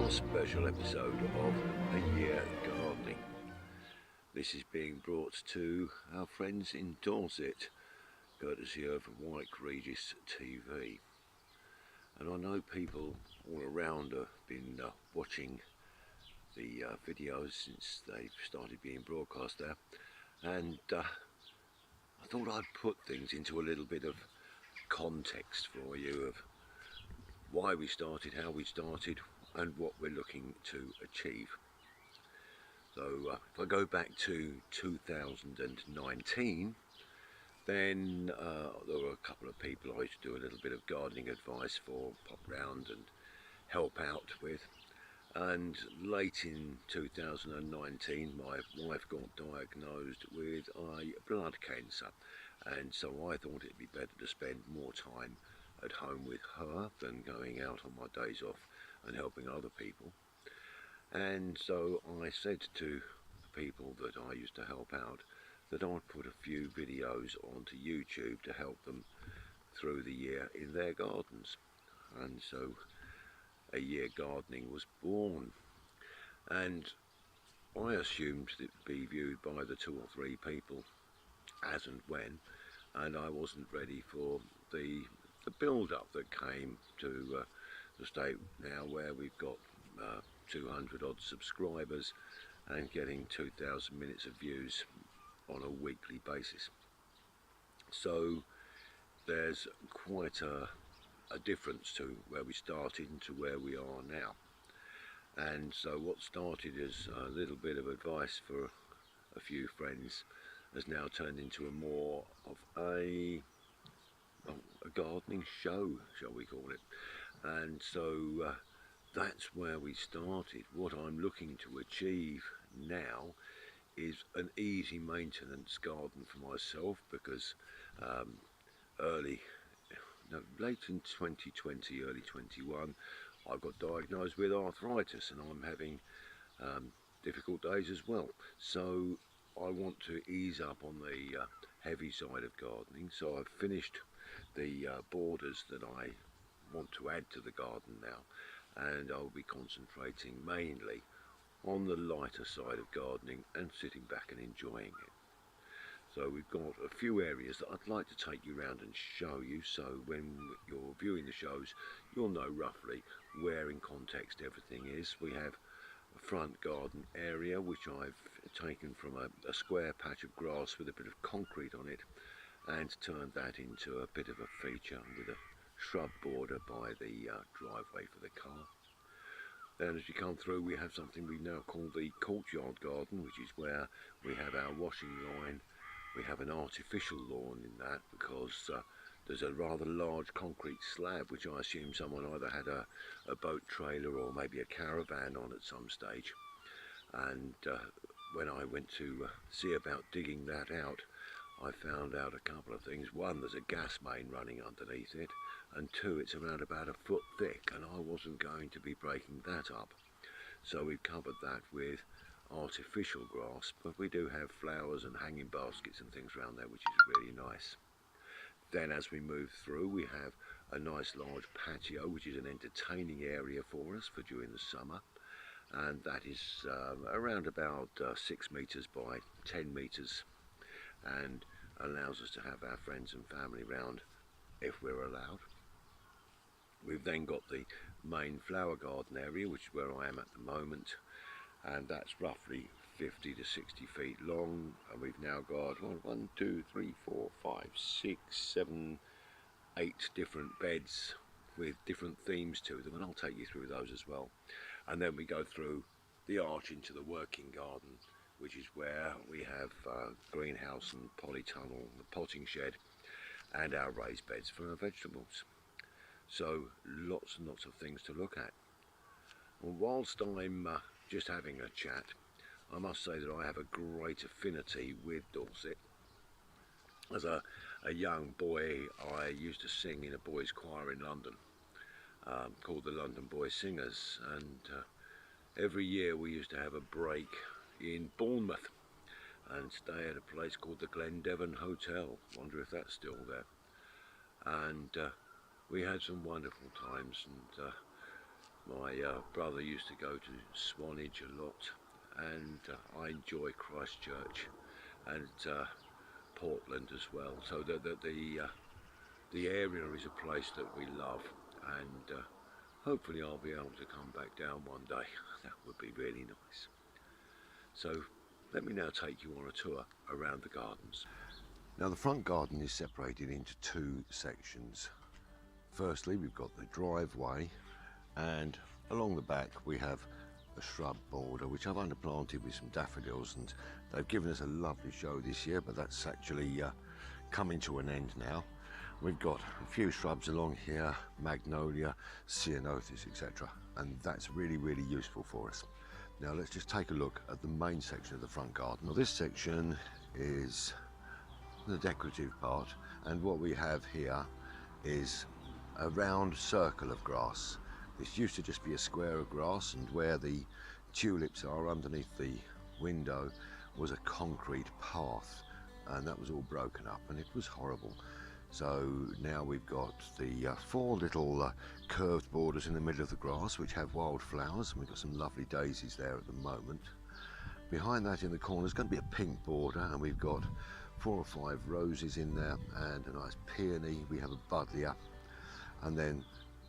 our special episode of A Year Gardening. This is being brought to our friends in Dorset, courtesy of Wyke Regis TV. And I know people all around have been watching the videos since they've started being broadcast there, and I thought I'd put things into a little bit of context for you of why we started, how we started, and what we're looking to achieve. So if I go back to 2019, then there were a couple of people I used to do a little bit of gardening advice for, pop round and help out with. And late in 2019, my wife got diagnosed with a blood cancer, and so I thought it'd be better to spend more time at home with her than going out on my days off and helping other people. And so I said to the people that I used to help out that I'd put a few videos onto YouTube to help them through the year in their gardens. And so A Year Gardening was born, and I assumed it would be viewed by the 2 or 3 people as and when, and I wasn't ready for the build-up that came to the state now where we've got 200 odd subscribers and getting 2,000 minutes of views on a weekly basis. So there's quite a difference to where we started and to where we are now. And so what started as a little bit of advice for a few friends has now turned into a more of a gardening show, shall we call it. And so that's where we started. What I'm looking to achieve now is an easy maintenance garden for myself, because late in 2020, early 21, I got diagnosed with arthritis, and I'm having difficult days as well. So I want to ease up on the heavy side of gardening, so I've finished the borders that I want to add to the garden now, and I'll be concentrating mainly on the lighter side of gardening and sitting back and enjoying it. So we've got a few areas that I'd like to take you around and show you, so when you're viewing the shows you'll know roughly where in context everything is. We have a front garden area which I've taken from a square patch of grass with a bit of concrete on it and turned that into a bit of a feature with a shrub border by the driveway for the car. Then as you come through we have something we now call the courtyard garden, which is where we have our washing line. We have an artificial lawn in that because there's a rather large concrete slab which I assume someone either had a boat trailer or maybe a caravan on at some stage. And when I went to see about digging that out, I found out a couple of things. One, there's a gas main running underneath it, and 2, it's around about a foot thick, and I wasn't going to be breaking that up. So we've covered that with artificial grass, but we do have flowers and hanging baskets and things around there, which is really nice. Then as we move through we have a nice large patio, which is an entertaining area for us for during the summer, and that is around about 6 meters by 10 meters, and allows us to have our friends and family round if we're allowed. We've then got the main flower garden area, which is where I am at the moment, and that's roughly 50 to 60 feet long, and we've now got 1, 2, 3, 4, 5, 6, 7, 8 different beds with different themes to them, and I'll take you through those as well. And then we go through the arch into the working garden, which is where we have greenhouse and polytunnel, the potting shed, and our raised beds for our vegetables. So lots and lots of things to look at. Well, whilst I'm just having a chat, I must say that I have a great affinity with Dorset. As a young boy I used to sing in a boys' choir in London called the London Boys Singers, and every year we used to have a break in Bournemouth and stay at a place called the Glendevon Hotel. Wonder if that's still there. And we had some wonderful times, and My brother used to go to Swanage a lot, and I enjoy Christchurch and Portland as well. So the area is a place that we love, and hopefully I'll be able to come back down one day. That would be really nice. So let me now take you on a tour around the gardens. Now the front garden is separated into two sections. Firstly, we've got the driveway, and along the back we have a shrub border which I've underplanted with some daffodils, and they've given us a lovely show this year, but that's actually coming to an end now. We've got a few shrubs along here, magnolia, ceanothus, etc., and that's really useful for us. Now let's just take a look at the main section of the front garden. Well, this section is the decorative part, and what we have here is a round circle of grass. This used to just be a square of grass, and where the tulips are underneath the window was a concrete path, and that was all broken up and it was horrible. So now we've got the four little curved borders in the middle of the grass which have wildflowers, and we've got some lovely daisies there at the moment. Behind that in the corner is going to be a pink border, and we've got 4 or 5 roses in there and a nice peony. We have a buddleia, and then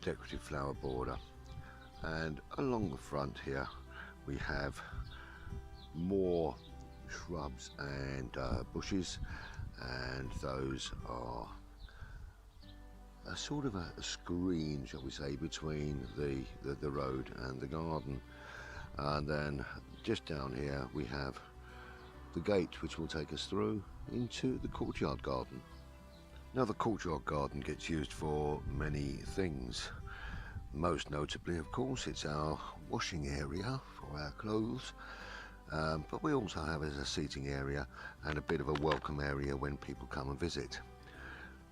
decorative flower border. And along the front here we have more shrubs and bushes, and those are a sort of a screen, shall we say, between the road and the garden. And then just down here we have the gate which will take us through into the courtyard garden. Now the courtyard garden gets used for many things. Most notably, of course, it's our washing area for our clothes, but we also have it as a seating area and a bit of a welcome area when people come and visit.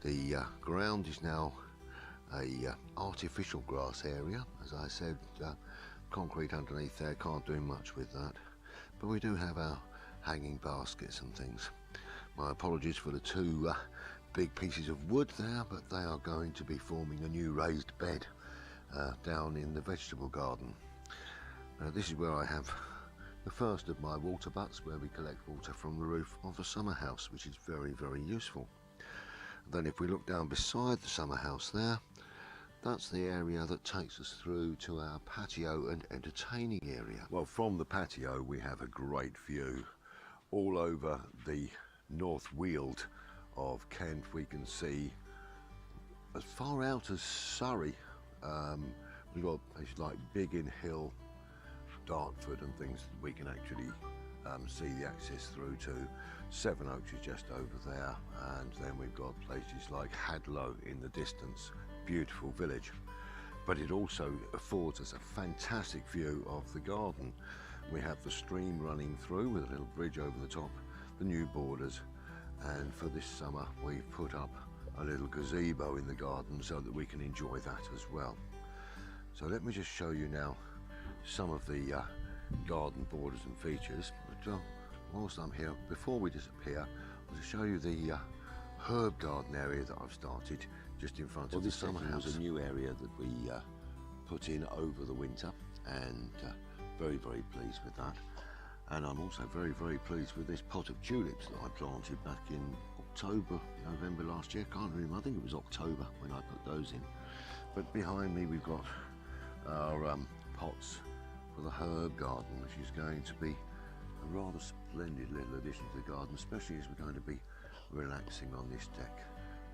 The ground is now a artificial grass area. As I said, concrete underneath there, can't do much with that, but we do have our hanging baskets and things. My apologies for the two big pieces of wood there, but they are going to be forming a new raised bed down in the vegetable garden. This is where I have the first of my water butts, where we collect water from the roof of the summer house, which is very useful. Then if we look down beside the summer house there, that's the area that takes us through to our patio and entertaining area. Well, from the patio we have a great view all over the North Weald of Kent. We can see as far out as Surrey. We've got places like Biggin Hill, Dartford and things that we can actually see the access through to. Sevenoaks is just over there, and then we've got places like Hadlow in the distance. Beautiful village, but it also affords us a fantastic view of the garden. We have the stream running through with a little bridge over the top, the new borders, and for this summer we've put up a little gazebo in the garden so that we can enjoy that as well. So let me just show you now some of the garden borders and features, but whilst I'm here, before we disappear, I'll just show you the herb garden area that I've started just in front of the summer house. This is a new area that we put in over the winter, and very pleased with that. And I'm also very pleased with this pot of tulips that I planted back in October, November last year. Can't remember, I think it was October when I put those in. But behind me we've got our pots for the herb garden, which is going to be a rather splendid little addition to the garden, especially as we're going to be relaxing on this deck.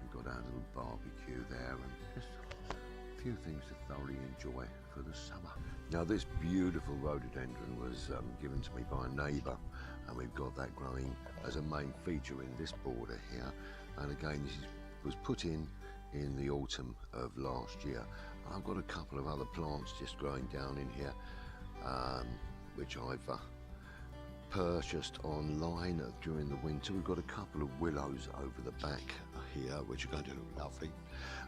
We've got our little barbecue there and just a few things to thoroughly enjoy for the summer. Now this beautiful rhododendron was given to me by a neighbour, and we've got that growing as a main feature in this border here. And again, this was put in the autumn of last year. I've got a couple of other plants just growing down in here, which I've purchased online during the winter. We've got a couple of willows over the back here which are going to look lovely,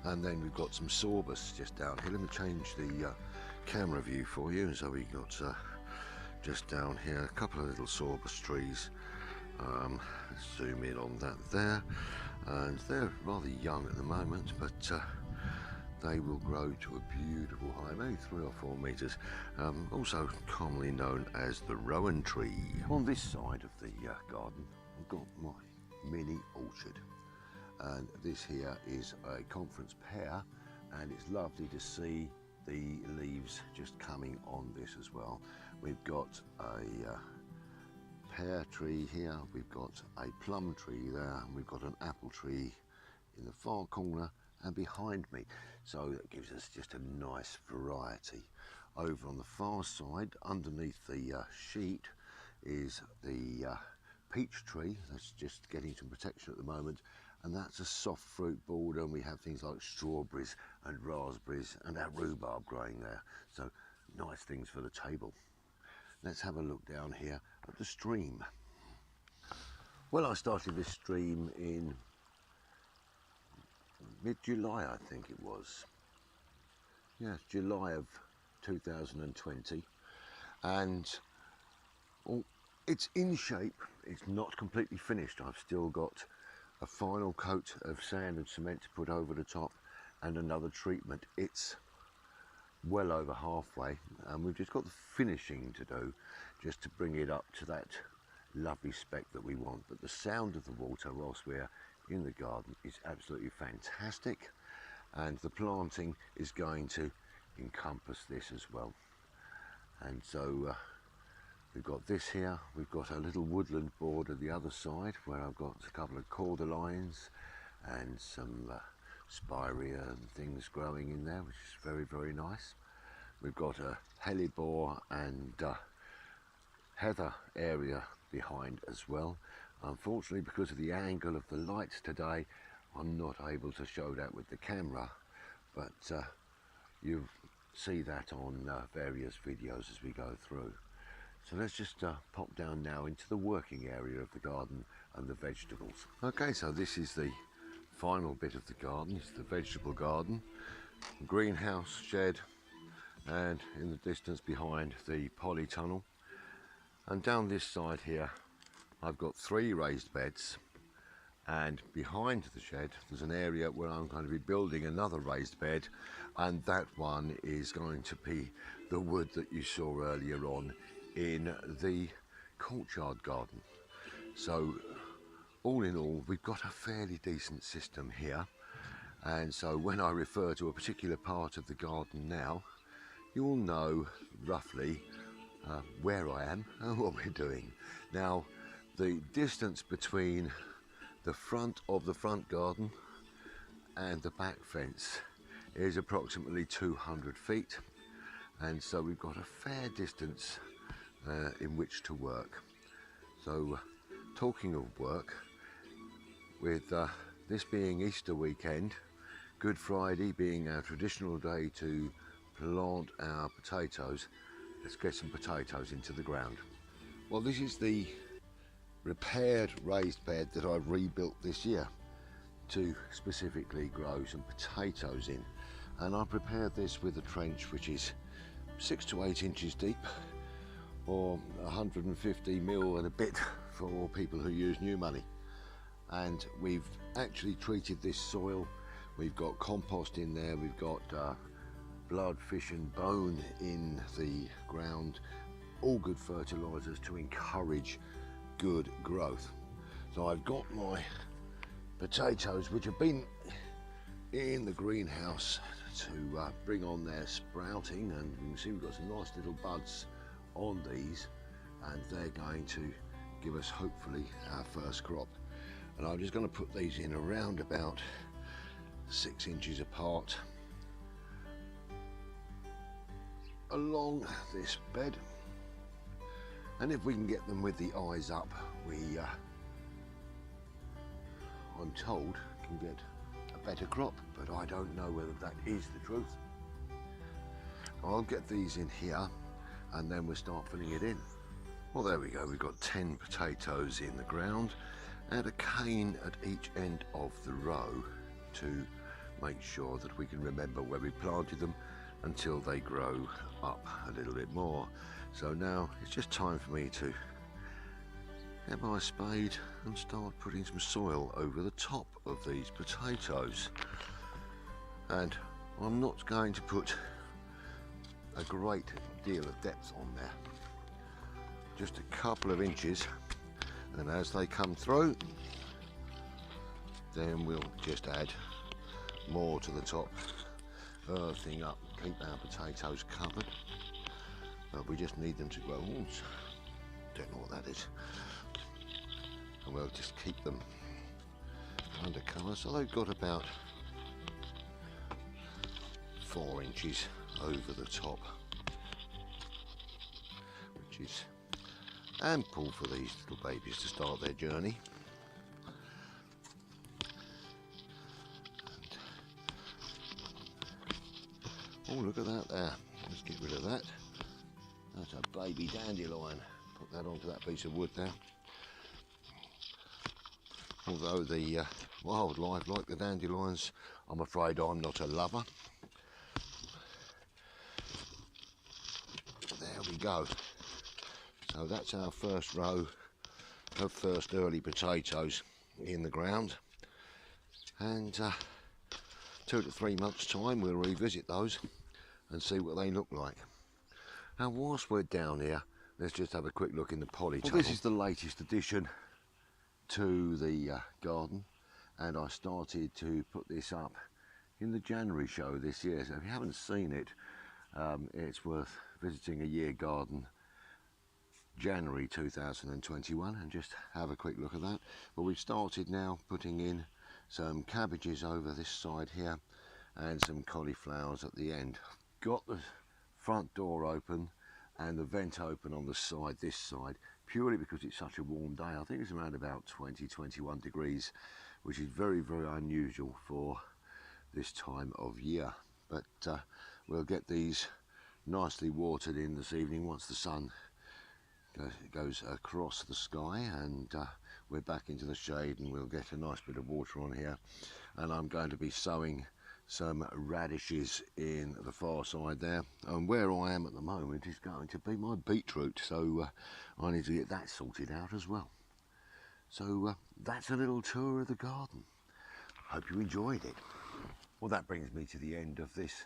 and then we've got some sorbus just down here. Let me change the camera view for you. So we've got just down here a couple of little sorbus trees. Let's zoom in on that there, and they're rather young at the moment, but they will grow to a beautiful height, maybe 3 or 4 metres, also commonly known as the rowan tree. On this side of the garden, I've got my mini orchard, and this here is a conference pear, and it's lovely to see the leaves just coming on this as well. We've got a pear tree here, we've got a plum tree there, and we've got an apple tree in the far corner and behind me, so that gives us just a nice variety. Over on the far side, underneath the sheet, is the peach tree that's just getting some protection at the moment, and that's a soft fruit border, and we have things like strawberries and raspberries and our rhubarb growing there, so nice things for the table. Let's have a look down here at the stream. Well, I started this stream in mid-July, I think it was. Yes, July of 2020, and it's in shape. It's not completely finished. I've still got a final coat of sand and cement to put over the top and another treatment. It's well over halfway, and we've just got the finishing to do just to bring it up to that lovely spec that we want. But the sound of the water whilst we're in the garden is absolutely fantastic, and the planting is going to encompass this as well. And so we've got this here, we've got a little woodland border the other side where I've got a couple of cordyline and some spirea and things growing in there, which is very, very nice. We've got a hellebore and heather area behind as well. Unfortunately, because of the angle of the lights today, I'm not able to show that with the camera, but you'll see that on various videos as we go through. So let's just pop down now into the working area of the garden and the vegetables. Okay, so this is the final bit of the garden. It's the vegetable garden, greenhouse, shed, and in the distance behind the polytunnel. And down this side here I've got 3 raised beds, and behind the shed there's an area where I'm going to be building another raised bed, and that one is going to be the wood that you saw earlier on in the courtyard garden. So all in all, we've got a fairly decent system here, and so when I refer to a particular part of the garden now, you'll know roughly where I am and what we're doing. Now, the distance between the front of the front garden and the back fence is approximately 200 feet, and so we've got a fair distance in which to work. So talking of work, with this being Easter weekend, Good Friday being our traditional day to plant our potatoes, let's get some potatoes into the ground. Well, this is the repaired raised bed that I've rebuilt this year to specifically grow some potatoes in, and I prepared this with a trench which is 6 to 8 inches deep, or 150 mil and a bit for people who use new money. And we've actually treated this soil. We've got compost in there, we've got blood, fish and bone in the ground, all good fertilisers to encourage good growth. So I've got my potatoes which have been in the greenhouse to bring on their sprouting, and you can see we've got some nice little buds on these, and they're going to give us hopefully our first crop. And I'm just going to put these in around about 6 inches apart along this bed, and if we can get them with the eyes up, we I'm told can get a better crop, but I don't know whether that is the truth. I'll get these in here and then we'll start filling it in. Well, there we go, we've got 10 potatoes in the ground and a cane at each end of the row to make sure that we can remember where we planted them until they grow up a little bit more. So now it's just time for me to get my spade and start putting some soil over the top of these potatoes. And I'm not going to put a great deal of depth on there, just a couple of inches, and as they come through then we'll just add more to the top, earthing up, keep our potatoes covered, but we just need them to grow. Don't know what that is, and we'll just keep them under cover, so they've got about 4 inches over the top, which is ample for these little babies to start their journey. Oh, look at that there. Let's get rid of that. That's a baby dandelion. Put that onto that piece of wood now. Although the wildlife like the dandelions, I'm afraid I'm not a lover. There we go. So that's our first row of first early potatoes in the ground, and 2 to 3 months time we'll revisit those and see what they look like. Now whilst we're down here, let's just have a quick look in the poly tunnel. Well, this is the latest addition to the garden, and I started to put this up in the January show this year, so if you haven't seen it, it's worth visiting A Year Garden January 2021 and just have a quick look at that. But we've started now putting in some cabbages over this side here and some cauliflowers at the end. Got the front door open and the vent open on the side, this side, purely because it's such a warm day. I think it's around about 20-21 degrees, which is very, very unusual for this time of year. But we'll get these nicely watered in this evening once the sun goes across the sky, and we're back into the shade, and we'll get a nice bit of water on here. And I'm going to be sowing some radishes in the far side there, and where I am at the moment is going to be my beetroot, so I need to get that sorted out as well. So that's a little tour of the garden. Hope you enjoyed it. Well, that brings me to the end of this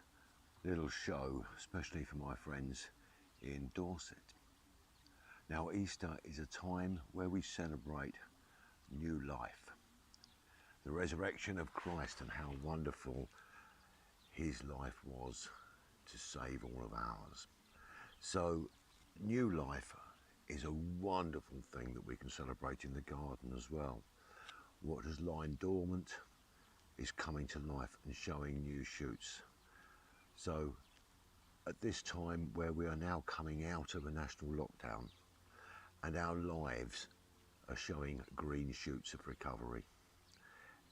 little show, especially for my friends in Dorset. Now, Easter is a time where we celebrate new life, the resurrection of Christ, and how wonderful his life was to save all of ours. So new life is a wonderful thing that we can celebrate in the garden as well. What has lain dormant is coming to life and showing new shoots. So at this time where we are now coming out of a national lockdown and our lives are showing green shoots of recovery,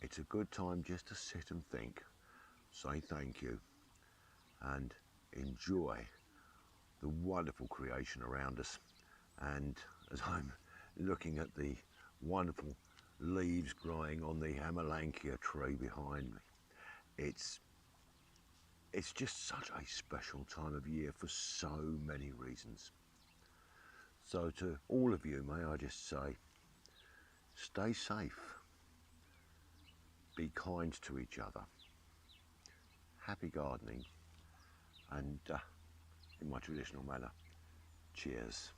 it's a good time just to sit and think, say thank you, and enjoy the wonderful creation around us. And as I'm looking at the wonderful leaves growing on the Amelanchier tree behind me, it's just such a special time of year for so many reasons. So to all of you, may I just say, stay safe, be kind to each other, happy gardening, and in my traditional manner, cheers.